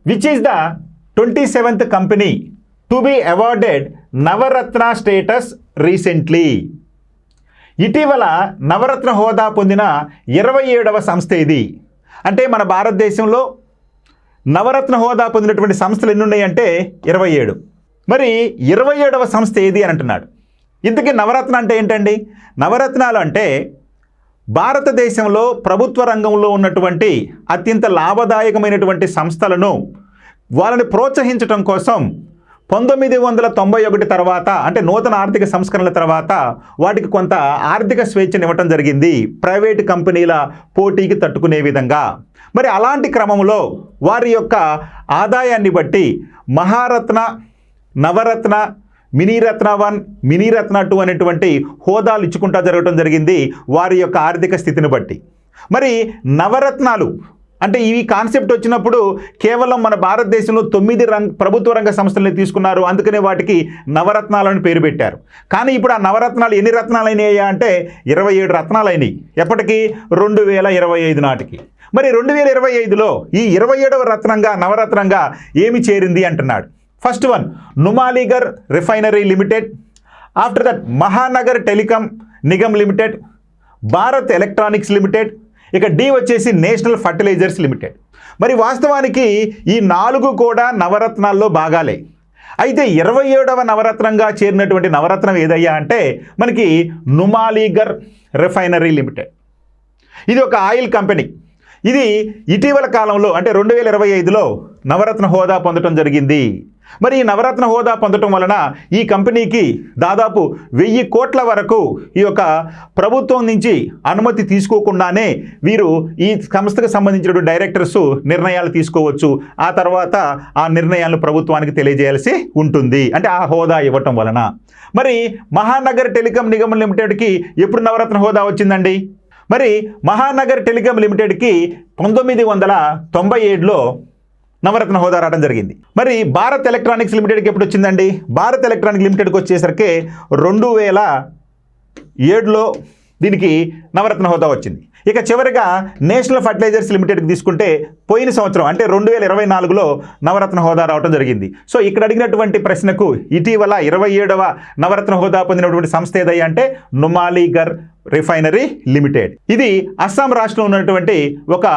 Which is the 27th company to be awarded Navratna status recently? ఇటీవల నవరత్న హోదా పొందిన 27వ సంస్థ ఇది. అంటే మన భారతదేశంలో నవరత్న హోదా పొందినటువంటి సంస్థలు ఎన్ని ఉన్నాయంటే 27. మరి 27వ సంస్థ ఏది అని అంటున్నాడు. ఇంతకీ నవరత్న అంటే ఏంటండి? నవరత్నాలు అంటే భారతదేశంలో ప్రభుత్వ రంగంలో ఉన్నటువంటి అత్యంత లాభదాయకమైనటువంటి సంస్థలను వాళ్ళని ప్రోత్సహించడం కోసం 1991 తర్వాత అంటే నూతన ఆర్థిక సంస్కరణల తర్వాత వాటికి కొంత ఆర్థిక స్వేచ్ఛనివ్వటం జరిగింది, ప్రైవేటు కంపెనీల పోటీకి తట్టుకునే విధంగా. మరి అలాంటి క్రమంలో వారి యొక్క ఆదాయాన్ని బట్టి మహారత్న, నవరత్న, మినీరత్న 1, మినీరత్న 2 అనేటువంటి హోదాలు ఇచ్చుకుంటా జరగడం జరిగింది వారి యొక్క ఆర్థిక స్థితిని బట్టి. మరి నవరత్నాలు అంటే ఈ కాన్సెప్ట్ వచ్చినప్పుడు కేవలం మన భారతదేశంలో 9 ప్రభుత్వ రంగ సంస్థలని తీసుకున్నారు, అందుకనే వాటికి నవరత్నాలను పేరు పెట్టారు. కానీ ఇప్పుడు ఆ నవరత్నాలు ఎన్ని రత్నాలు అయినాయా అంటే 27 రత్నాలు అయినాయి. ఎప్పటికీ 2025 నాటికి. మరి 2025లో ఈ 27వ రత్నంగా నవరత్నంగా ఏమి చేరింది అంటున్నాడు. First one Numaligarh refinery limited, after that Mahanagar telecom Nigam limited, Bharat electronics limited, ఇక డి వచ్చేసి నేషనల్ ఫర్టిలైజర్స్ లిమిటెడ్. మరి వాస్తవానికి ఈ 4 కూడా నవరత్నాల్లో భాగాలే. అయితే 27వ నవరత్నంగా చేరినటువంటి నవరత్నం ఏదయ్యా అంటే మనకి నుమాలీగర్ రిఫైనరీ లిమిటెడ్. ఇది ఒక ఆయిల్ కంపెనీ. ఇది ఇటీవల కాలంలో అంటే 2025లో నవరత్న హోదా పొందడం జరిగింది. మరి ఈ నవరత్న హోదా పొందటం వలన ఈ కంపెనీకి దాదాపు 1000 కోట్ల వరకు ఈ యొక్క ప్రభుత్వం నుంచి అనుమతి తీసుకోకుండానే వీరు ఈ సంస్థకు సంబంధించిన డైరెక్టర్స్ నిర్ణయాలు తీసుకోవచ్చు. ఆ తర్వాత ఆ నిర్ణయాలను ప్రభుత్వానికి తెలియజేయాల్సి ఉంటుంది, అంటే ఆ హోదా ఇవ్వటం వలన. మరి మహానగర్ టెలికాం నిగమ్ లిమిటెడ్కి ఎప్పుడు నవరత్న హోదా వచ్చిందండి? మరి మహానగర్ టెలికాం లిమిటెడ్కి 1997లో నవరత్న హోదా రావడం జరిగింది. మరి భారత్ ఎలక్ట్రానిక్స్ లిమిటెడ్కి ఎప్పుడు వచ్చిందండి? భారత్ ఎలక్ట్రానిక్ లిమిటెడ్కి వచ్చేసరికి 2007లో దీనికి నవరత్న హోదా వచ్చింది. ఇక చివరిగా నేషనల్ ఫర్టిలైజర్స్ లిమిటెడ్కి తీసుకుంటే పోయిన సంవత్సరం అంటే 2024లో నవరత్న హోదా రావడం జరిగింది. సో ఇక్కడ అడిగినటువంటి ప్రశ్నకు ఇటీవల 27వ నవరత్న హోదా పొందినటువంటి సంస్థ ఏదయ్యా అంటే నుమాలీగర్ రిఫైనరీ లిమిటెడ్. ఇది అస్సాం రాష్ట్రంలో ఉన్నటువంటి ఒక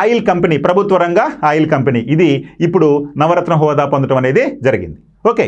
ఆయిల్ కంపెనీ, ప్రభుత్వ రంగ ఆయిల్ కంపెనీ. ఇది ఇప్పుడు నవరత్న హోదా పొందడం అనేది జరిగింది. ఓకే.